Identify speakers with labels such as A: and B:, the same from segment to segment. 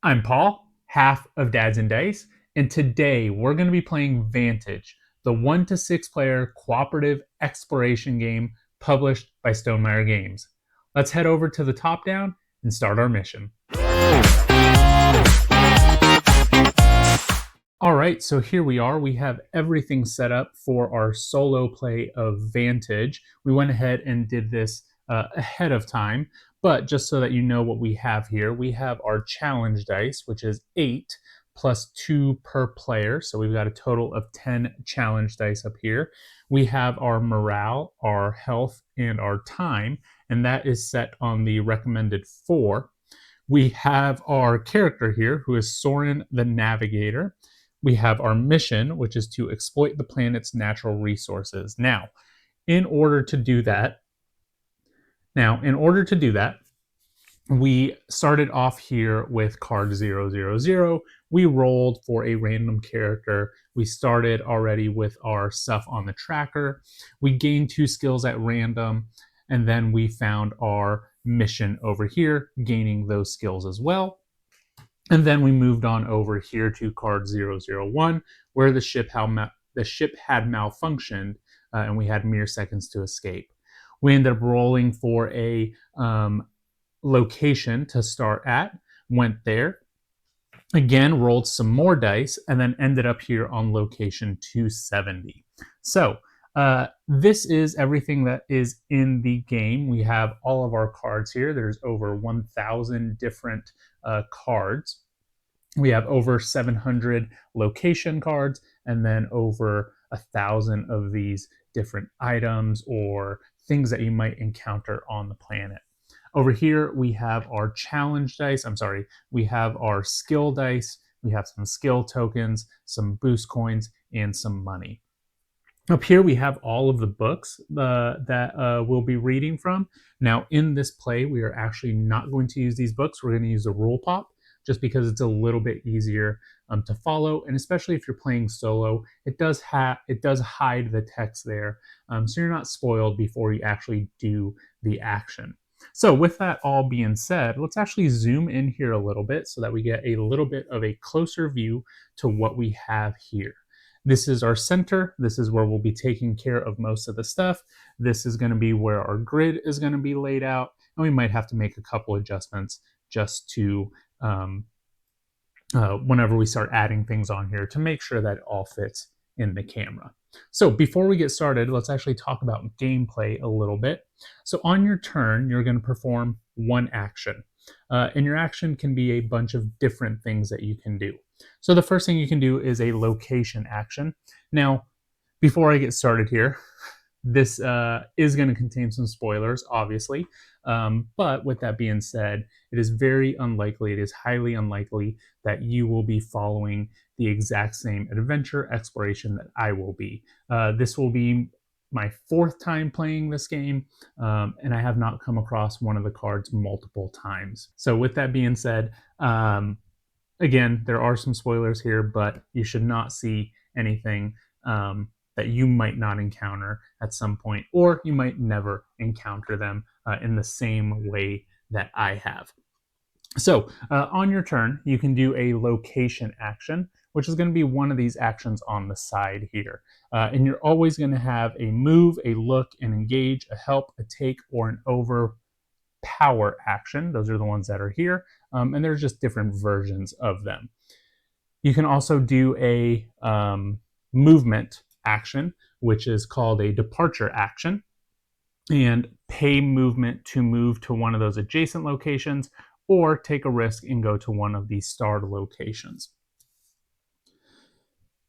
A: I'm Paul, half of Dads and Dice, and today we're going to be playing Vantage, the 1 to 6 player cooperative exploration game published by Stonemaier Games. Let's head over to the top down and start our mission. Alright, so here we are. We have everything set up for our solo play of Vantage. We went ahead and did this ahead of time, but just so that you know what we have here, we have our challenge dice, which is 8 plus 2 per player. So we've got a total of 10 challenge dice up here. We have our morale, our health, and our time, and that is set on the recommended 4. We have our character here, who is Soren the Navigator. We have our mission, which is to exploit the planet's natural resources. Now, in order to do that, we started off here with card 000. We rolled for a random character. We started already with our stuff on the tracker. We gained 2 skills at random, and then we found our mission over here, gaining those skills as well. And then we moved on over here to card 001, where the ship had malfunctioned, and we had mere seconds to escape. We ended up rolling for a location to start at, went there, again rolled some more dice, and then ended up here on location 270. So this is everything that is in the game. We have all of our cards here. There's over 1,000 different cards. We have over 700 location cards, and then over 1,000 of these different items or things that you might encounter on the planet. Over here, we have our challenge dice. We have our skill dice. We have some skill tokens, some boost coins, and some money. Up here, we have all of the books that we'll be reading from. Now, in this play, we are actually not going to use these books. We're going to use a rule pop, just because it's a little bit easier to follow, and especially if you're playing solo, it does hide the text there, so you're not spoiled before you actually do the action. So with that all being said, let's actually zoom in here a little bit so that we get a little bit of a closer view to what we have here. This is our center. This is where we'll be taking care of most of the stuff. This is going to be where our grid is going to be laid out, and we might have to make a couple adjustments just to whenever we start adding things on here to make sure that it all fits in the camera. So before we get started, let's actually talk about gameplay a little bit. So on your turn, you're going to perform one action. And your action can be a bunch of different things that you can do. So the first thing you can do is a location action. Now, before I get started here, this is going to contain some spoilers, obviously. But with that being said, it is highly unlikely that you will be following the exact same adventure exploration that I will be. This will be my 4th time playing this game, and I have not come across one of the cards multiple times. So with that being said, again, there are some spoilers here, but you should not see anything that you might not encounter at some point, or you might never encounter them in the same way that I have. So on your turn, you can do a location action, which is going to be one of these actions on the side here. And you're always going to have a move, a look, an engage, a help, a take, or an overpower action. Those are the ones that are here, and there's just different versions of them. You can also do a movement action, which is called a departure action, and pay movement to move to one of those adjacent locations, or take a risk and go to one of these starred locations.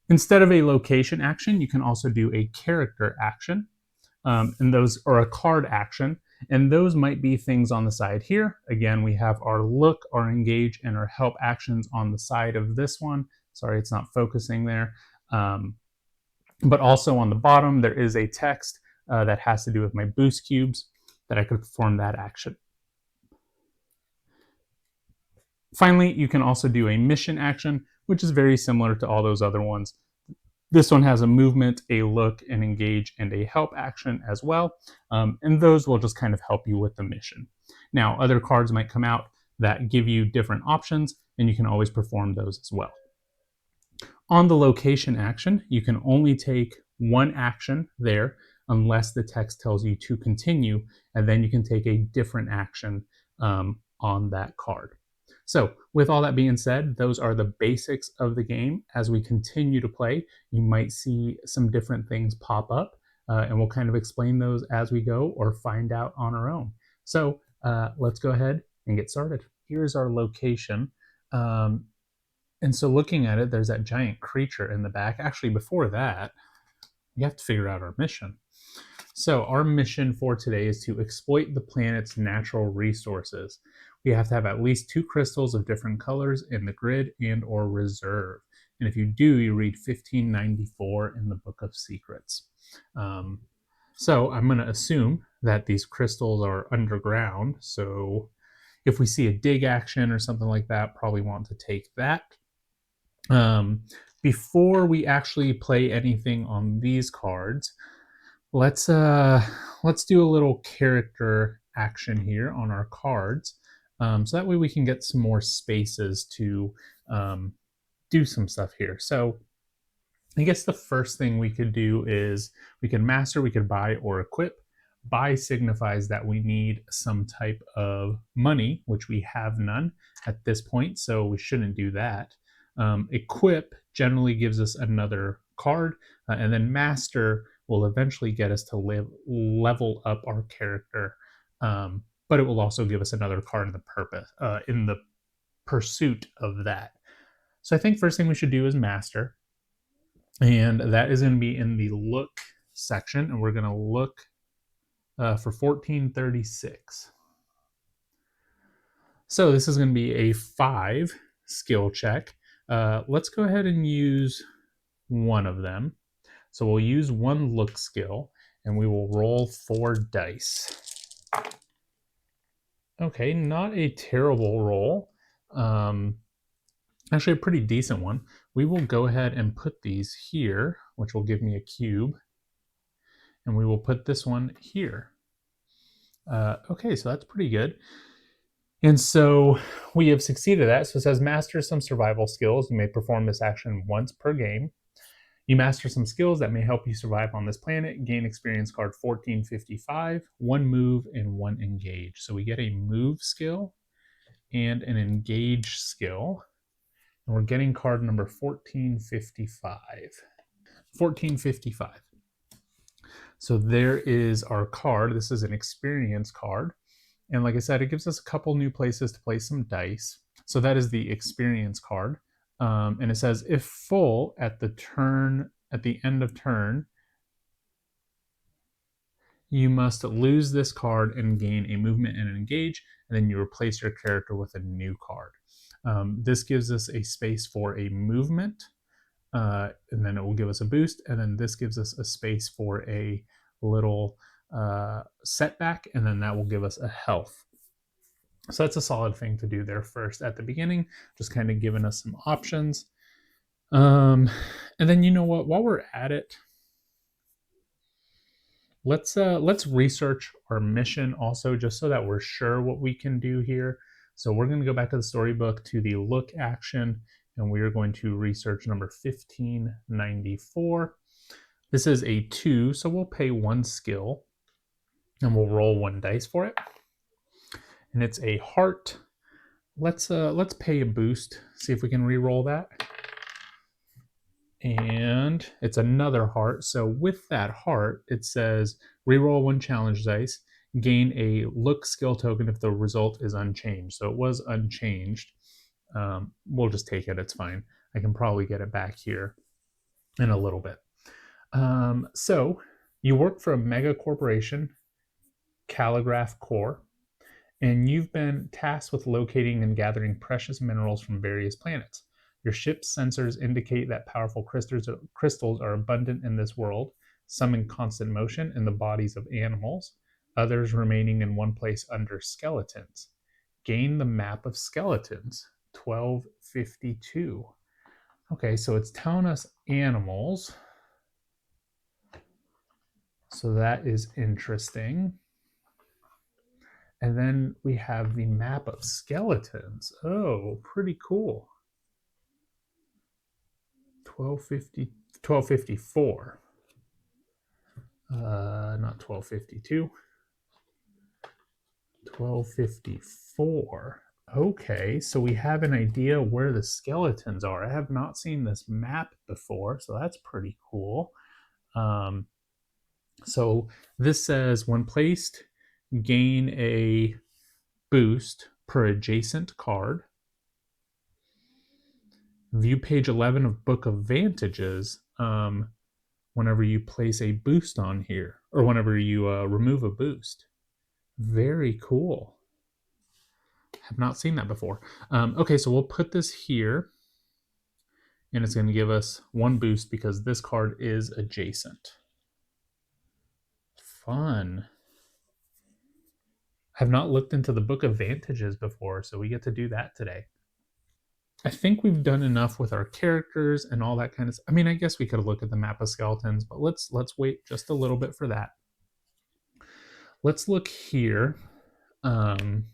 A: Instead of a location action, you can also do a character action, and those are a card action, and those might be things on the side here. Again, we have our look, our engage, and our help actions on the side of this one. Sorry, it's not focusing there. But also on the bottom, there is a text that has to do with my boost cubes that I could perform that action. Finally, you can also do a mission action, which is very similar to all those other ones. This one has a movement, a look, an engage, and a help action as well. And those will just kind of help you with the mission. Now, other cards might come out that give you different options, and you can always perform those as well. On the location action, you can only take one action there unless the text tells you to continue, and then you can take a different action on that card. So, with all that being said, those are the basics of the game. As we continue to play, you might see some different things pop up, and we'll kind of explain those as we go or find out on our own. So, let's go ahead and get started. Here's our location. And so looking at it, there's that giant creature in the back. Actually, before that, we have to figure out our mission. So our mission for today is to exploit the planet's natural resources. We have to have at least 2 crystals of different colors in the grid and or reserve. And if you do, you read 1594 in the Book of Secrets. So I'm going to assume that these crystals are underground. So if we see a dig action or something like that, probably want to take that. Before we actually play anything on these cards, let's do a little character action here on our cards, so that way we can get some more spaces to do some stuff here. So I guess the first thing we could do is we can master, we could buy or equip. Buy signifies that we need some type of money, which we have none at this point, so we shouldn't do that. Equip generally gives us another card, and then master will eventually get us to level up our character, but it will also give us another card in the pursuit of that. So I think first thing we should do is master, and that is going to be in the look section, and we're going to look for 1436. So this is going to be a 5 skill check. Let's go ahead and use one of them. So we'll use one look skill, and we will roll 4 dice. Okay, not a terrible roll. Actually, a pretty decent one. We will go ahead and put these here, which will give me a cube. And we will put this one here. Okay, so that's pretty good. And so we have succeeded at that. So it says master some survival skills. You may perform this action once per game. You master some skills that may help you survive on this planet. Gain experience card 1455, 1 move and 1 engage. So we get a move skill and an engage skill. And we're getting card number 1455. 1455. So there is our card. This is an experience card. And like I said, it gives us a couple new places to play some dice. So that is the experience card. And it says, if full at the end of turn, you must lose this card and gain a movement and an engage, and then you replace your character with a new card. This gives us a space for a movement, and then it will give us a boost, and then this gives us a space for a little setback, and then that will give us a health. So that's a solid thing to do there first at the beginning, just kind of giving us some options. And then you know what, while we're at it, let's research our mission also, just so that we're sure what we can do here. So we're going to go back to the storybook to the look action, and we are going to research number 1594. This is a 2, so we'll pay 1 skill and we'll roll 1 dice for it. And it's a heart. Let's pay a boost, see if we can re-roll that. And it's another heart. So with that heart, it says re-roll 1 challenge dice, gain a look skill token if the result is unchanged. So it was unchanged. We'll just take it, it's fine. I can probably get it back here in a little bit. So you work for a mega corporation, Calligraph Corps, and you've been tasked with locating and gathering precious minerals from various planets. Your ship's sensors indicate that powerful crystals are abundant in this world, some in constant motion in the bodies of animals, others remaining in one place under skeletons. Gain the map of skeletons, 1252. Okay, so it's telling us animals. So that is interesting. And then we have the map of skeletons. Oh, pretty cool. 1250, 1254. Not 1252. 1254. Okay, so we have an idea where the skeletons are. I have not seen this map before, so that's pretty cool. So this says when placed, gain a boost per adjacent card. View page 11 of Book of Vantages whenever you place a boost on here, or whenever you remove a boost. Very cool. Have not seen that before. Okay, so we'll put this here, and it's going to give us one boost because this card is adjacent. Fun. Have not looked into the Book of Vantages before, so we get to do that today. I think we've done enough with our characters and all that kind of stuff. I mean, I guess we could look at the map of skeletons, but let's wait just a little bit for that. Let's look here. And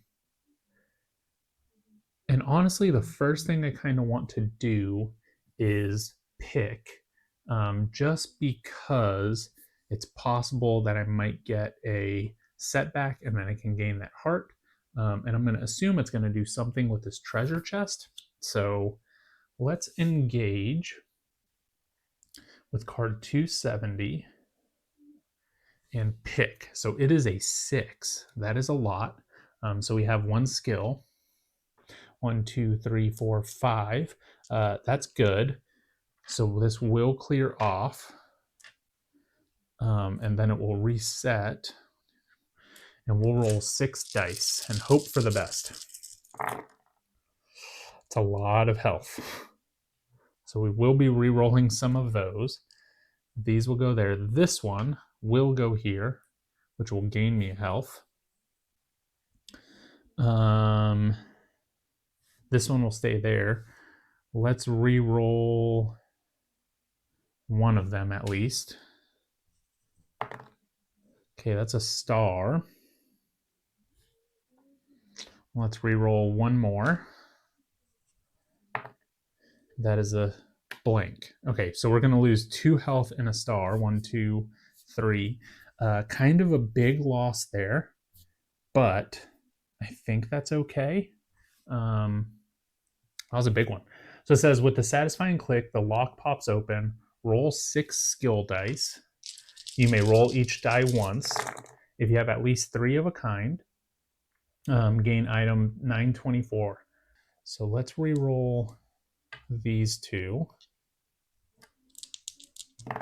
A: honestly, the first thing I kind of want to do is pick, just because it's possible that I might get a setback and then I can gain that heart. And I'm going to assume it's going to do something with this treasure chest. So let's engage with card 270 and pick. So it is a 6. That is a lot. So we have one skill. 1, 2, 3, 4, 5. That's good. So this will clear off. And then it will reset. And we'll roll 6 dice and hope for the best. It's a lot of health. So we will be re-rolling some of those. These will go there. This one will go here, which will gain me health. This one will stay there. Let's re-roll one of them at least. Okay, that's a star. Let's re-roll one more. That is a blank. Okay, so we're going to lose 2 health and a star. 1, 2, 3. Kind of a big loss there, but I think that's okay. That was a big one. So it says, with the satisfying click, the lock pops open. Roll 6 skill dice. You may roll each die once. If you have at least 3 of a kind, gain item 924. So let's re-roll these 2. All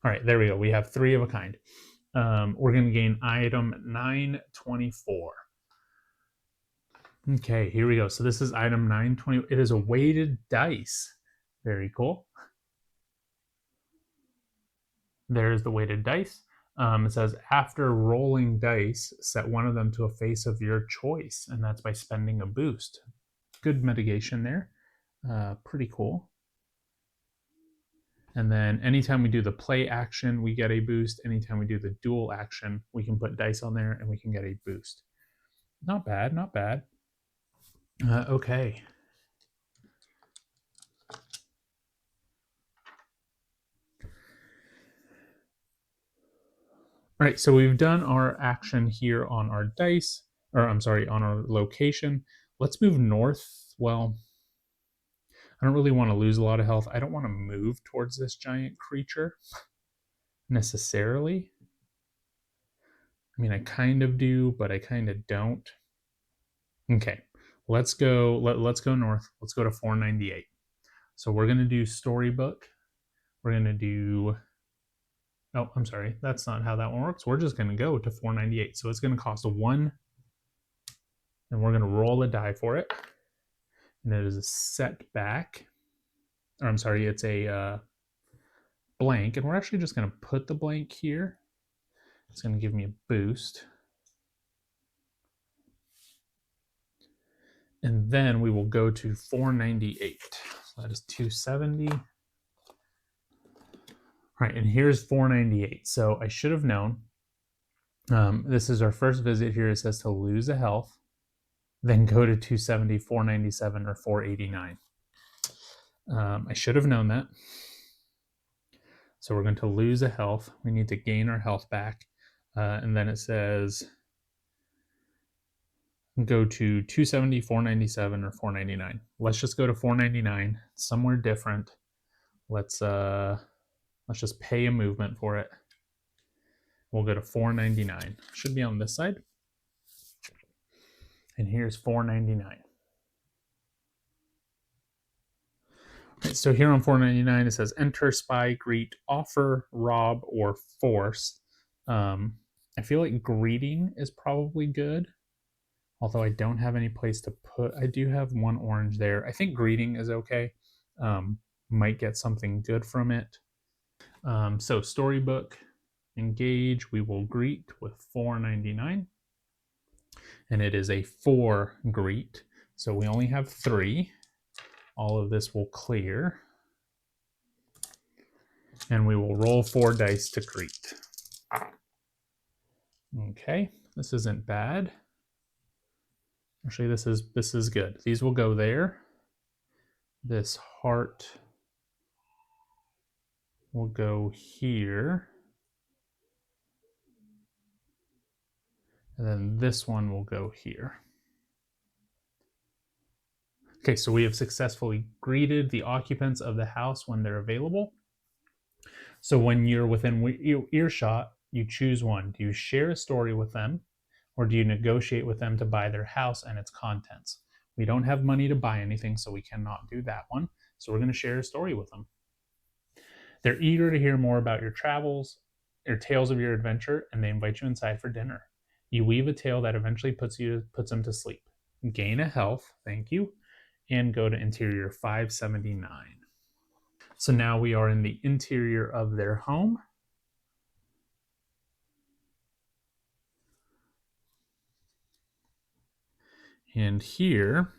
A: right, there we go. We have 3 of a kind. We're going to gain item 924. Okay, here we go. So this is item 920. It is a weighted dice. Very cool. There's the weighted dice. It says, after rolling dice, set one of them to a face of your choice, and that's by spending a boost. Good mitigation there. Pretty cool. And then anytime we do the play action, we get a boost. Anytime we do the dual action, we can put dice on there and we can get a boost. Not bad, not bad. Okay. All right, so we've done our action here on our dice, or I'm sorry, on our location. Let's move north. Well, I don't really want to lose a lot of health. I don't want to move towards this giant creature necessarily. I mean, I kind of do, but I kind of don't. Okay, let's go. Let's go north. Let's go to 498. So we're gonna do storybook. We're gonna do. Oh, I'm sorry. That's not how that one works. We're just gonna go to 498. So it's gonna cost 1, and we're gonna roll a die for it. And it is a setback. Or I'm sorry, it's a blank, and we're actually just gonna put the blank here. It's gonna give me a boost. And then we will go to 498. So that is 270. All right, and here's 498. So I should have known This is our first visit here. It says to lose a health, then go to 270, 497, or 489. I should have known that. So we're going to lose a health. We need to gain our health back. And then it says go to 270, 497, or 499. Let's just go to 499, somewhere different. Let's just pay a movement for it. We'll go to 499. Should be on this side. And here's 499. Right, so here on 499 it says enter, spy, greet, offer, rob, or force. I feel like greeting is probably good, although I don't have any place to put. I do have one orange there. I think greeting is okay. Might get something good from it. So storybook, engage, we will greet with 499. And it is a 4 greet. So we only have 3. All of this will clear. And we will roll 4 dice to greet. Okay, this isn't bad. Actually, this is good. These will go there. This heart will go here. And then this one will go here. Okay, so we have successfully greeted the occupants of the house when they're available. So when you're within earshot, you choose one. Do you share a story with them, or do you negotiate with them to buy their house and its contents? We don't have money to buy anything, so we cannot do that one. So we're going to share a story with them. They're eager to hear more about your travels, or tales of your adventure, and they invite you inside for dinner. You weave a tale that eventually puts them to sleep. Gain a health, thank you, and go to interior 579. So now we are in the interior of their home. And here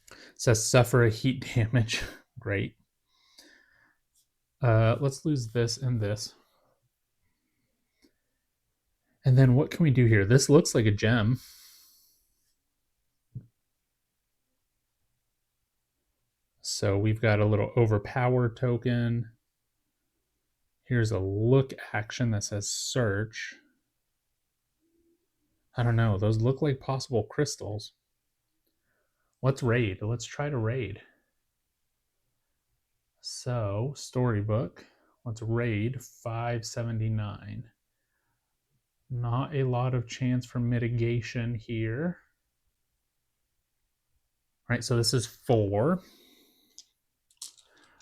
A: it says suffer a heat damage. Great. Let's lose this and this. And then what can we do here? This looks like a gem. So we've got a little overpower token. Here's a look action that says search. I don't know. Those look like possible crystals. Let's raid. Let's try to raid. So, storybook. Let's raid 579. Not a lot of chance for mitigation here. All right, so this is 4.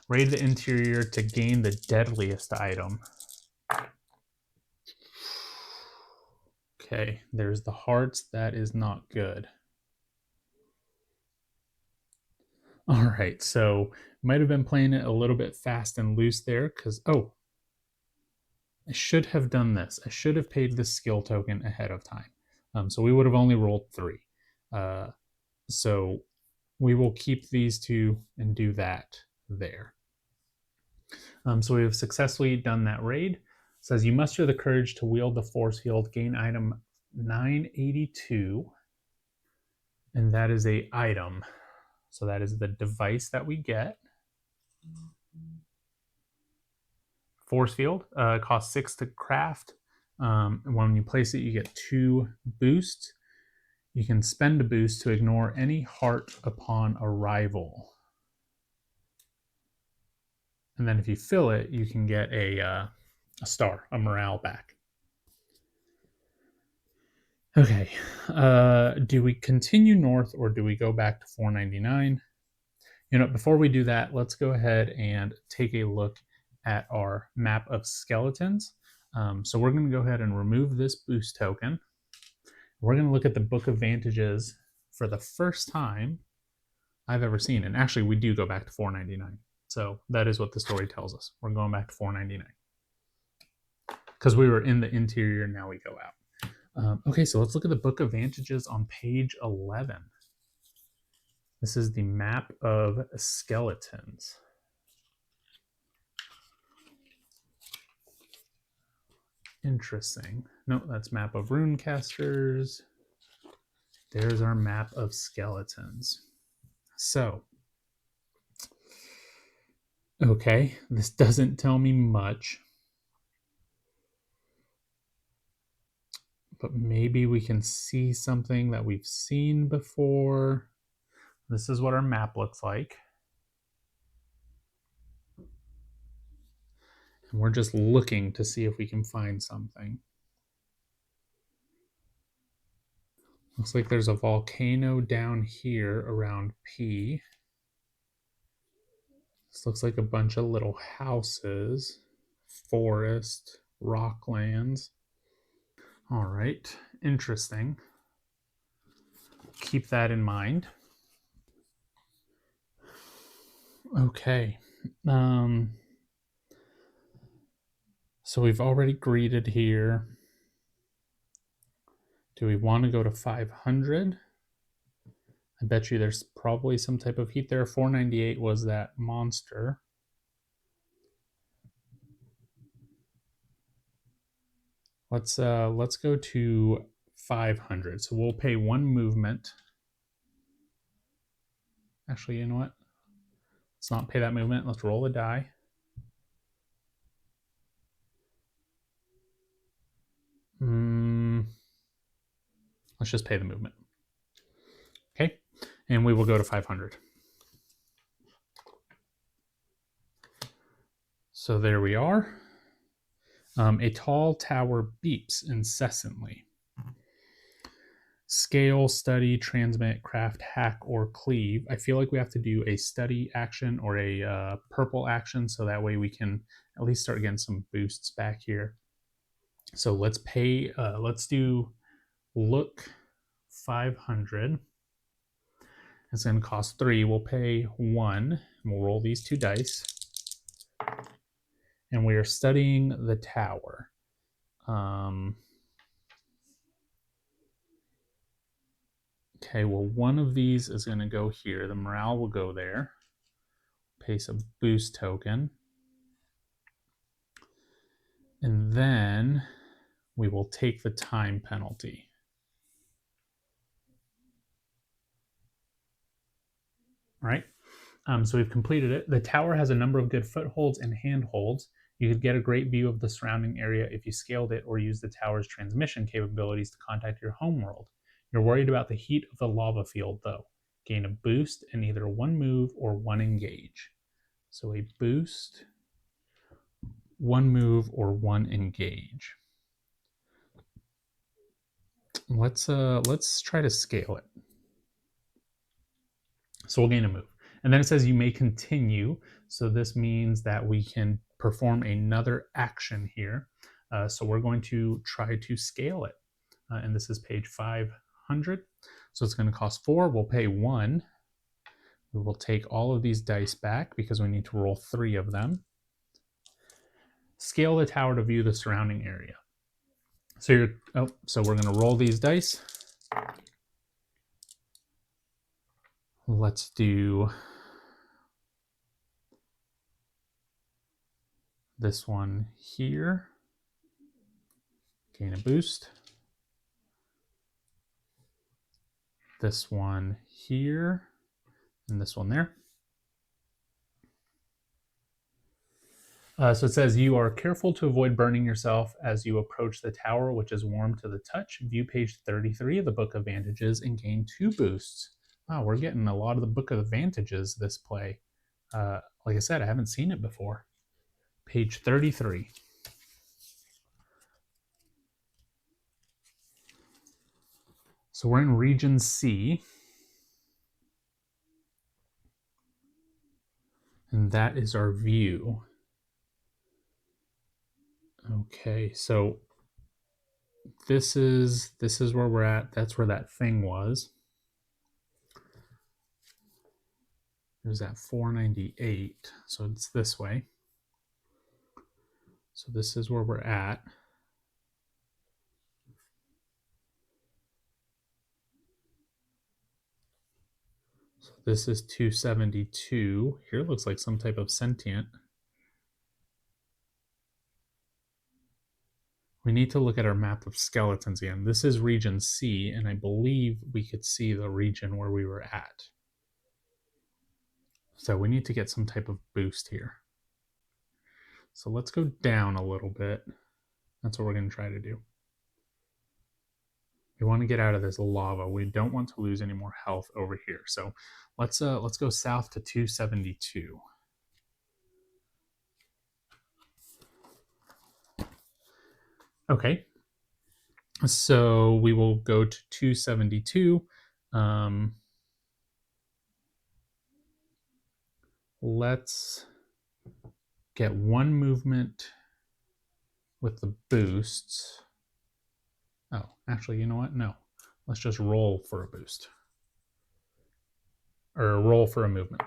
A: Raid the interior to gain the deadliest item. Okay, there's the hearts. That is not good. All right, so might have been playing it a little bit fast and loose there because, oh, I should have done this. I should have paid this skill token ahead of time. So we would have only rolled 3. So we will keep these 2 and do that there. So we have successfully done that raid. It says you muster the courage to wield the force field, gain item 982, and that is a item. So that is the device that we get. Force field costs 6 to craft. When you place it, you get 2 boosts. You can spend a boost to ignore any heart upon arrival. And then if you fill it, you can get a star, a morale back. Okay, do we continue north or do we go back to 499? Before we do that, let's go ahead and take a look at our map of skeletons. So we're going to go ahead and remove this boost token. We're going to look at the Book of Vantages for the first time I've ever seen. And actually, we do go back to 499. So that is what the story tells us. We're going back to 499. Because we were in the interior, now we go out. Okay, so let's look at the Book of Vantages on page 11. This is the map of skeletons. Interesting. No, that's map of runecasters. There's our map of skeletons. So, okay, this doesn't tell me much, but maybe we can see something that we've seen before. This is what our map looks like. And we're just looking to see if we can find something. Looks like there's a volcano down here around P. This looks like a bunch of little houses, forest, rocklands. All right, interesting. Keep that in mind. Okay. So we've already greeted here. Do we want to go to 500? I bet you there's probably some type of heat there. 498 was that monster. Let's go to 500. So we'll pay one movement. Actually, you know what? Let's not pay that movement. Let's roll a die. Let's just pay the movement. Okay, and we will go to 500. So there we are. A tall tower beeps incessantly. Scale, study, transmit, craft, hack, or cleave. I feel like we have to do a study action or a purple action, so that way we can at least start getting some boosts back here. So let's pay, let's do look 500. It's going to cost 3. We'll pay 1. And we'll roll these 2 dice. And we are studying the tower. Okay, well, one of these is going to go here. The morale will go there. Paste a boost token. And then we will take the time penalty. All right. So we've completed it. The tower has a number of good footholds and handholds. You could get a great view of the surrounding area if you scaled it or used the tower's transmission capabilities to contact your homeworld. You're worried about the heat of the lava field, though. Gain a boost in either one move or one engage. So a boost, one move, or one engage. Let's try to scale it. So we'll gain a move. And then it says you may continue. So this means that we can perform another action here. So we're going to try to scale it. And this is page 500. So it's going to cost 4. We'll pay 1. We will take all of these dice back because we need to roll 3 of them. Scale the tower to view the surrounding area. So so we're going to roll these dice. Let's do this one here. Gain a boost. This one here, and this one there. So it says you are careful to avoid burning yourself as you approach the tower, which is warm to the touch. View page 33 of the Book of Vantages and gain 2 boosts. Wow, we're getting a lot of the Book of Vantages this play. Like I said, I haven't seen it before. Page 33. So we're in region C. And that is our view. Okay, so this is where we're at. That's where that thing was. It was at 498, so it's this way. So this is where we're at. So this is 272. Here looks like some type of sentient. We need to look at our map of skeletons again. This is region C, and I believe we could see the region where we were at. So we need to get some type of boost here. So let's go down a little bit. That's what we're going to try to do. We want to get out of this lava. We don't want to lose any more health over here. So let's go south to 272. Okay. So we will go to 272. Let's get one movement with the boosts. Oh, actually, you know what? No. Let's just roll for a boost. Or roll for a movement.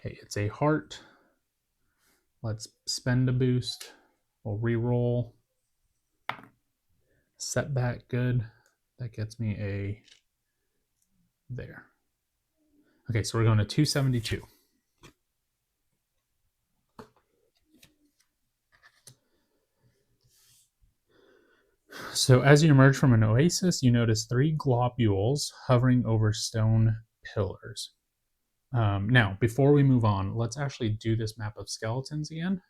A: Okay, it's a heart. Let's spend a boost. We'll re-roll. Setback, good. That gets me a there. Okay, so we're going to 272. So as you emerge from an oasis, you notice 3 globules hovering over stone pillars. Now, before we move on, let's actually do this map of skeletons again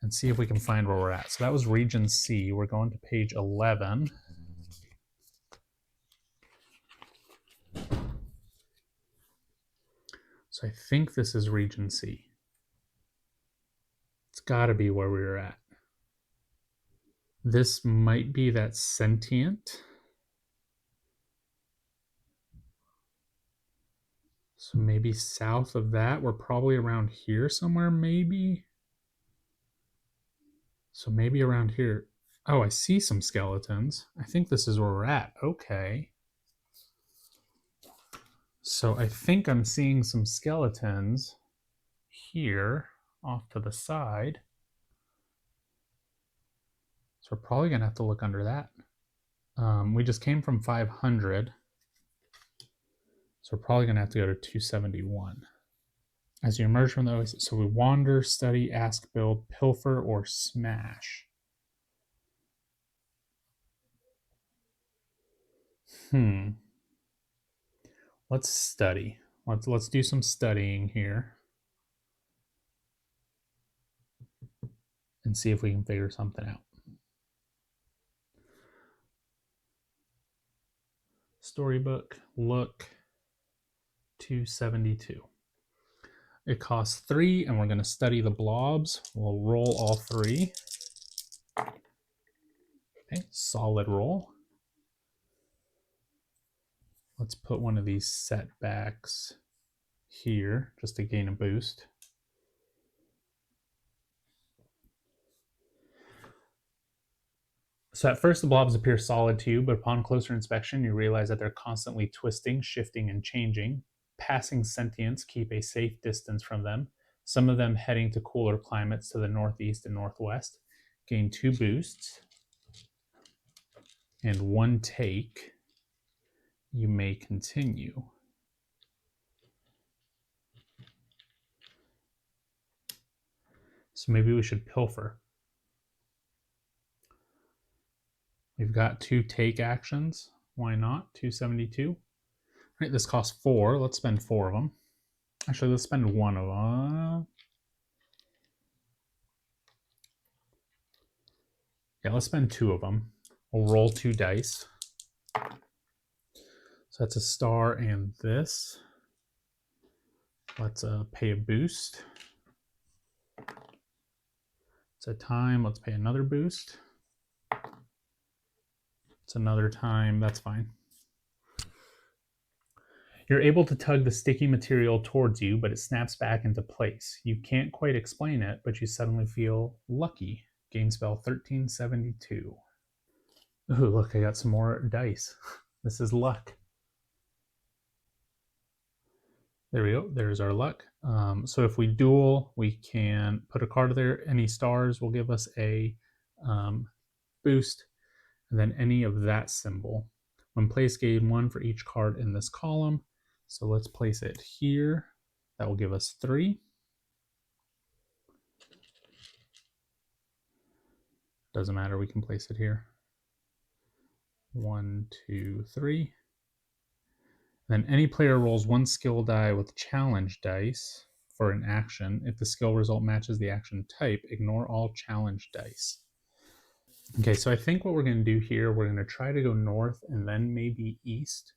A: and see if we can find where we're at. So that was region C. We're going to page 11. So I think this is region C. It's got to be where we were at. This might be that sentient. So maybe south of that, we're probably around here somewhere, maybe. So maybe around here. Oh, I see some skeletons. I think this is where we're at. Okay. So I think I'm seeing some skeletons here off to the side. So we're probably going to have to look under that. We just came from 500. So we're probably going to have to go to 271. As you emerge from the oasis, so we wander, study, ask, build, pilfer, or smash. Let's study. Let's do some studying here and see if we can figure something out. Storybook, look, 272. It costs 3, and we're going to study the blobs. We'll roll all 3. Okay, solid roll. Let's put one of these setbacks here just to gain a boost. So at first the blobs appear solid to you, but upon closer inspection you realize that they're constantly twisting, shifting, and changing. Passing sentients keep a safe distance from them, some of them heading to cooler climates to the northeast and northwest. Gain 2 boosts and 1 take. You may continue. So maybe we should pilfer. We've got 2 take actions. Why not? 272. Right, this costs 4. Let's spend 4 of them. Actually, let's spend 1 of them. Yeah, let's spend 2 of them. We'll roll 2 dice. So that's a star and this. Let's pay a boost. It's a time. Let's pay another boost. It's another time. That's fine. You're able to tug the sticky material towards you, but it snaps back into place. You can't quite explain it, but you suddenly feel lucky. Gain spell 1372. Ooh, look, I got some more dice. This is luck. There we go. There's our luck. So if we duel, we can put a card there. Any stars will give us a boost, and then any of that symbol. When placed, gain 1 for each card in this column. So let's place it here. That will give us 3. Doesn't matter, we can place it here. 1, 2, 3. Then any player rolls one skill die with challenge dice for an action. If the skill result matches the action type, ignore all challenge dice. Okay, so I think what we're going to do here, we're going to try to go north and then maybe east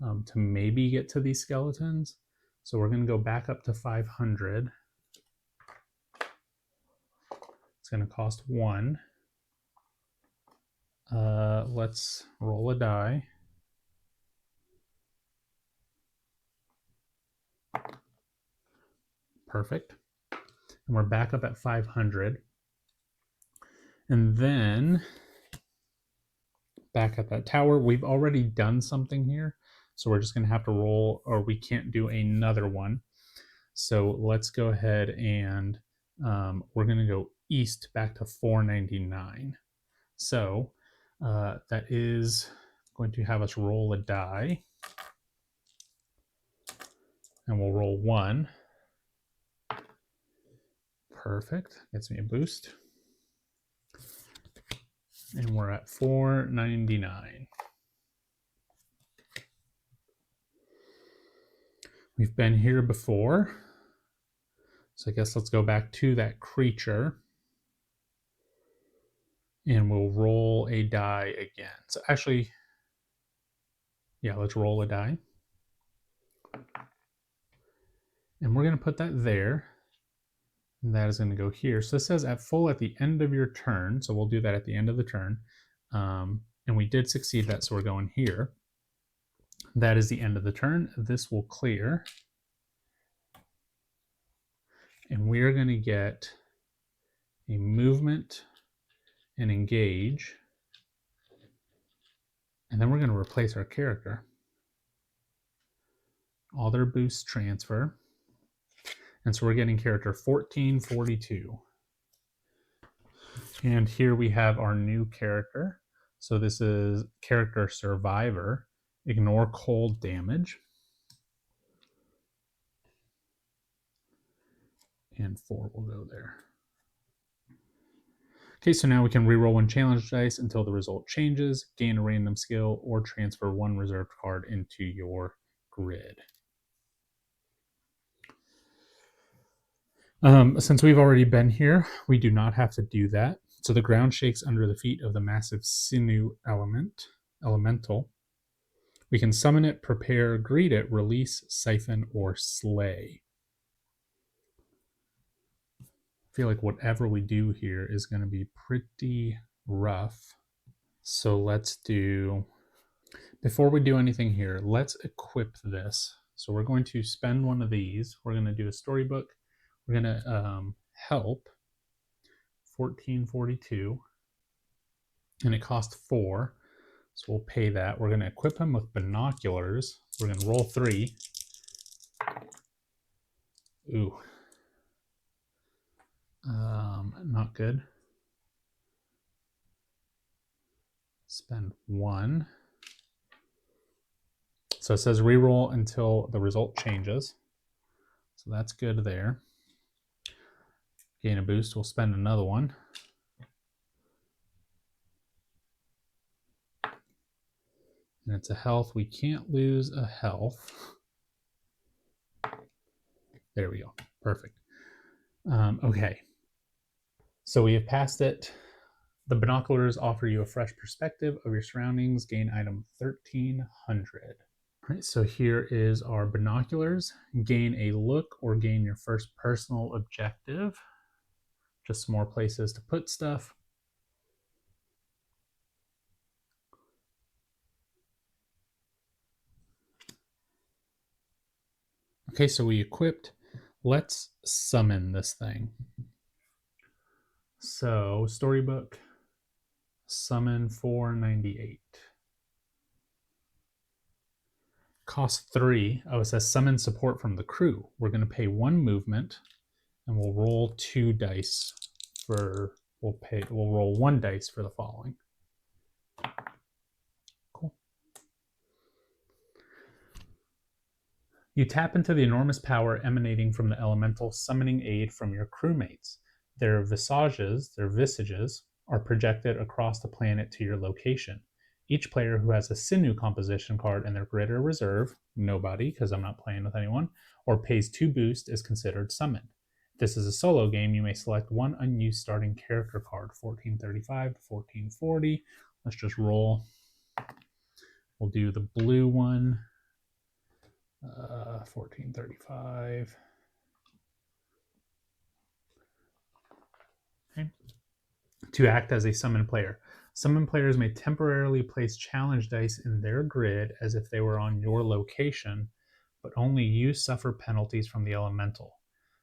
A: to maybe get to these skeletons. So we're going to go back up to 500. It's going to cost 1. Let's roll a die. Perfect. And we're back up at 500. And then back at that tower, we've already done something here. So we're just going to have to roll, or we can't do another one. So let's go ahead and we're going to go east back to 499. So that is going to have us roll a die. And we'll roll 1. Perfect. Gets me a boost. And we're at 499. We've been here before. So I guess let's go back to that creature. And we'll roll a die again. So actually, yeah, let's roll a die. And we're going to put that there. And that is going to go here. So this says at full at the end of your turn. So we'll do that at the end of the turn. And we did succeed that, so we're going here. That is the end of the turn. This will clear. And we're going to get a movement and engage. And then we're going to replace our character. All their boosts transfer. And so we're getting character 1442. And here we have our new character. So this is character Survivor. Ignore cold damage. And 4 will go there. Okay, so now we can reroll one challenge dice until the result changes, gain a random skill, or transfer one reserved card into your grid. Since we've already been here, we do not have to do that. So the ground shakes under the feet of the massive sinew elemental. We can summon it, prepare, greet it, release, siphon, or slay. I feel like whatever we do here is going to be pretty rough. So let's do, before we do anything here, let's equip this. So we're going to spend one of these. We're going to do a storybook. We're going to help 1442, and it costs 4. So we'll pay that. We're going to equip him with binoculars. We're going to roll 3. Ooh. Not good. Spend 1. So it says reroll until the result changes. So that's good there. Gain a boost, we'll spend another 1. And it's a health. We can't lose a health. There we go. Perfect. Okay. So we have passed it. The binoculars offer you a fresh perspective of your surroundings. Gain item 1300. All right, so here is our binoculars. Gain a look or gain your first personal objective. Just some more places to put stuff. Okay, so we equipped. Let's summon this thing. So storybook, summon 498. Cost 3. Oh, it says summon support from the crew. We're going to pay 1 movement, and we'll roll 2 dice for. We'll roll 1 dice for the following. Cool. You tap into the enormous power emanating from the elemental, summoning aid from your crewmates. Their visages are projected across the planet to your location. Each player who has a sinew composition card in their grid or reserve, nobody because I'm not playing with anyone, or pays 2 boost is considered summoned. If this is a solo game, you may select one unused starting character card, 1435 to 1440. Let's just roll. We'll do the blue one, 1435. Okay. To act as a summon player. Summon players may temporarily place challenge dice in their grid as if they were on your location, but only you suffer penalties from the elemental.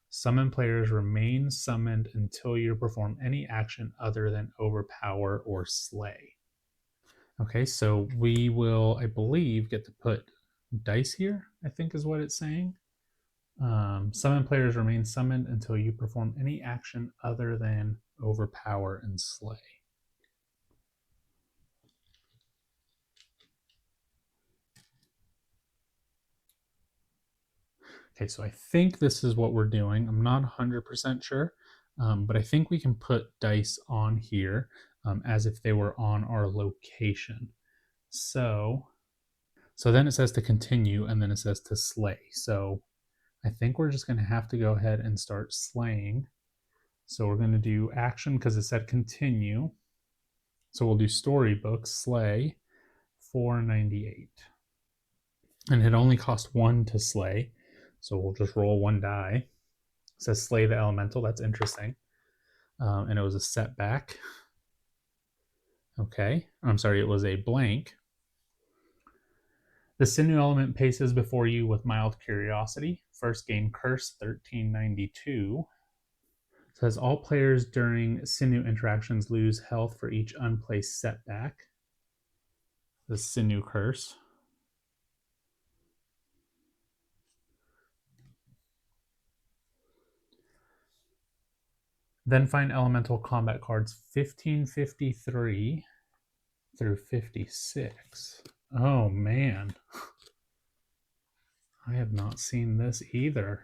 A: Summon players remain summoned until you perform any action other than overpower or slay. Okay, so we will, I believe, get to put dice here, I think is what it's saying. Summon players remain summoned until you perform any action other than overpower and slay. Okay, so I think this is what we're doing. I'm not 100% sure, but I think we can put dice on here as if they were on our location. So then it says to continue, and then it says to slay. So I think we're just going to have to go ahead and start slaying. So we're going to do action because it said continue. So we'll do storybook, slay, 498. And it only cost 1 to slay. So we'll just roll 1 die. It says slay the elemental. That's interesting. And it was a setback. Okay. I'm sorry, it was a blank. The sinew element paces before you with mild curiosity. First gain curse 1392. It says all players during sinew interactions lose health for each unplaced setback. The sinew curse. Then find elemental combat cards 1553 through 56. Oh man. I have not seen this either.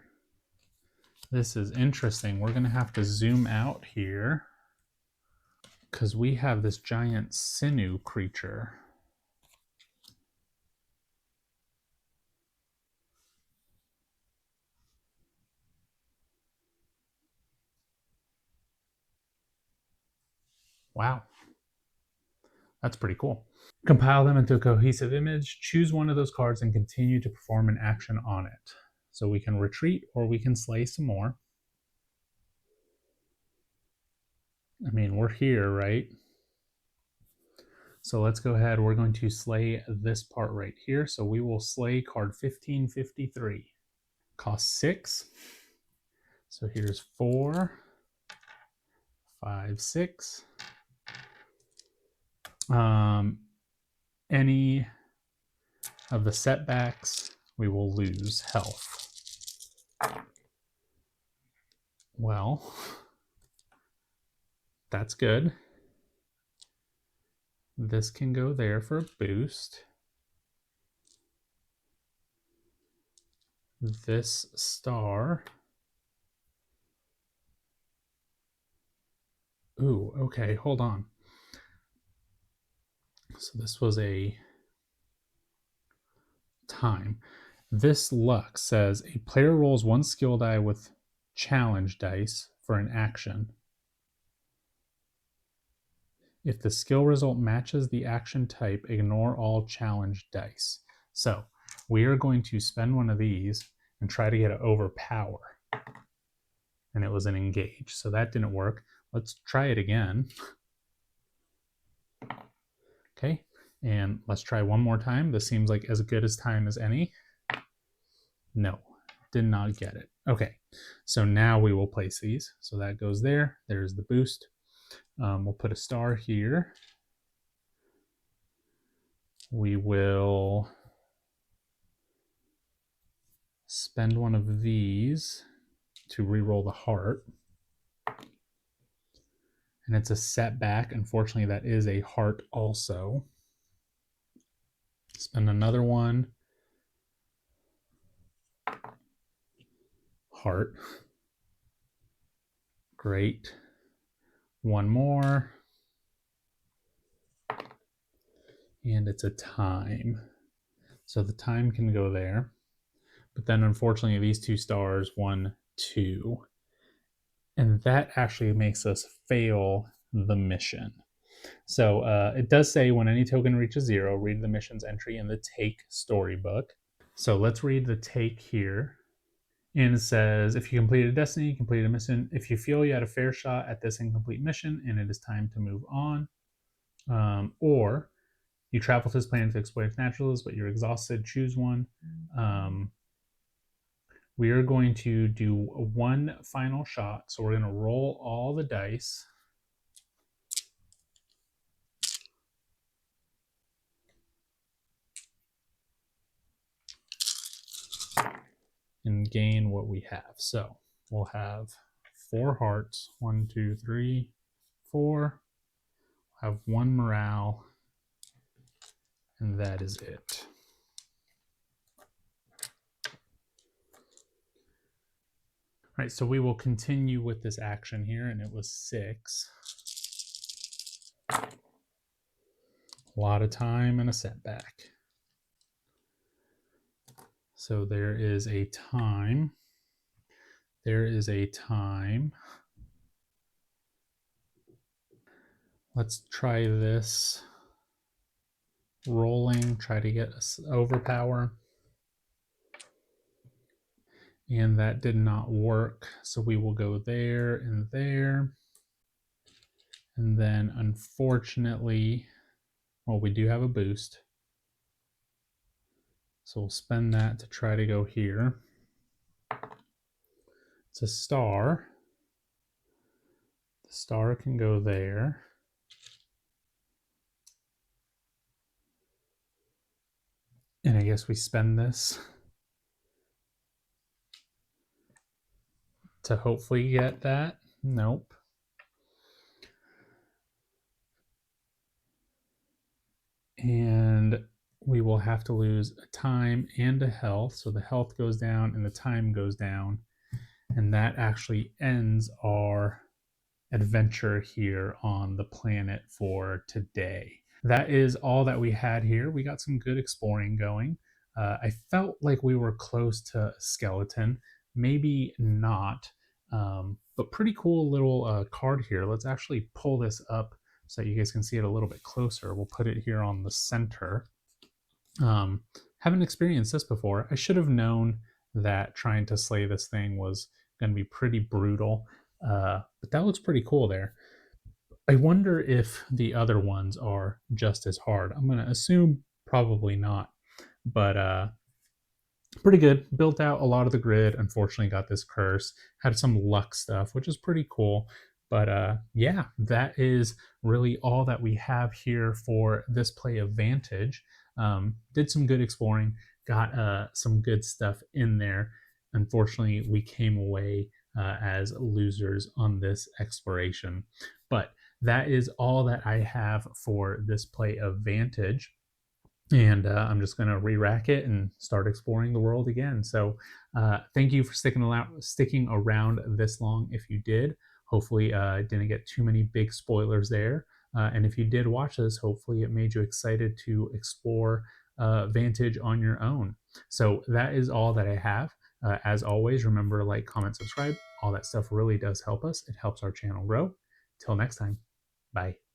A: This is interesting. We're going to have to zoom out here because we have this giant sinew creature. Wow. That's pretty cool. Compile them into a cohesive image, choose one of those cards, and continue to perform an action on it. So we can retreat or we can slay some more. I mean, we're here, right? So let's go ahead. We're going to slay this part right here. So we will slay card 1553. Cost 6. So here's 4, 5, 6. Any of the setbacks, we will lose health. Well, that's good. This can go there for a boost. This star. Ooh, okay, hold on. So this was a time. This luck says a player rolls 1 skill die with challenge dice for an action. If the skill result matches the action type, ignore all challenge dice. So we are going to spend one of these and try to get an overpower. And it was an engage. So that didn't work. Let's try it again. Okay, and let's try one more time. This seems like as good as time as any. No, did not get it. Okay, so now we will place these. So that goes there. There's the boost. We'll put a star here. We will spend one of these to re-roll the heart. And it's a setback. Unfortunately, that is a heart also. Spend another one. Heart. Great. One more. and it's a time. So the time can go there. But then unfortunately, these two stars, 1, 2. And that actually makes us fail the mission. So it does say when any token reaches 0, read the mission's entry in the take storybook. So let's read the take here. And it says, if you completed a destiny, you completed a mission. If you feel you had a fair shot at this incomplete mission and it is time to move on, or you travel to this planet to exploit its naturals, but you're exhausted, choose one. We are going to do one final shot. So we're going to roll all the dice. And gain what we have. So we'll have 4 hearts. 1, 2, 3, 4. We'll have 1 morale. And that is it. All right, so we will continue with this action here, and it was 6. A lot of time and a setback. So there is a time. There is a time. Let's try this. Rolling, try to get us overpower. And that did not work. So we will go there and there. And then unfortunately, well, we do have a boost. So we'll spend that to try to go here. It's a star. The star can go there. And I guess we spend this to hopefully get that. Nope. And we will have to lose a time and a health. So the health goes down and the time goes down. And that actually ends our adventure here on the planet for today. That is all that we had here. We got some good exploring going. I felt like we were close to a skeleton, maybe not, but pretty cool little card here. Let's actually pull this up so that you guys can see it a little bit closer. We'll put it here on the center. Haven't experienced this before. I should have known that trying to slay this thing was going to be pretty brutal, but that looks pretty cool there. I wonder if the other ones are just as hard. I'm going to assume probably not, but pretty good. Built out a lot of the grid. Unfortunately, got this curse. Had some luck stuff, which is pretty cool. But yeah, that is really all that we have here for this play of Vantage. Did some good exploring. Got some good stuff in there. Unfortunately, we came away as losers on this exploration. But that is all that I have for this play of Vantage. And I'm just going to re-rack it and start exploring the world again. So thank you for sticking around this long if you did. Hopefully didn't get too many big spoilers there. And if you did watch this, hopefully it made you excited to explore Vantage on your own. So that is all that I have. As always, remember, like, comment, subscribe. All that stuff really does help us. It helps our channel grow. Till next time, bye.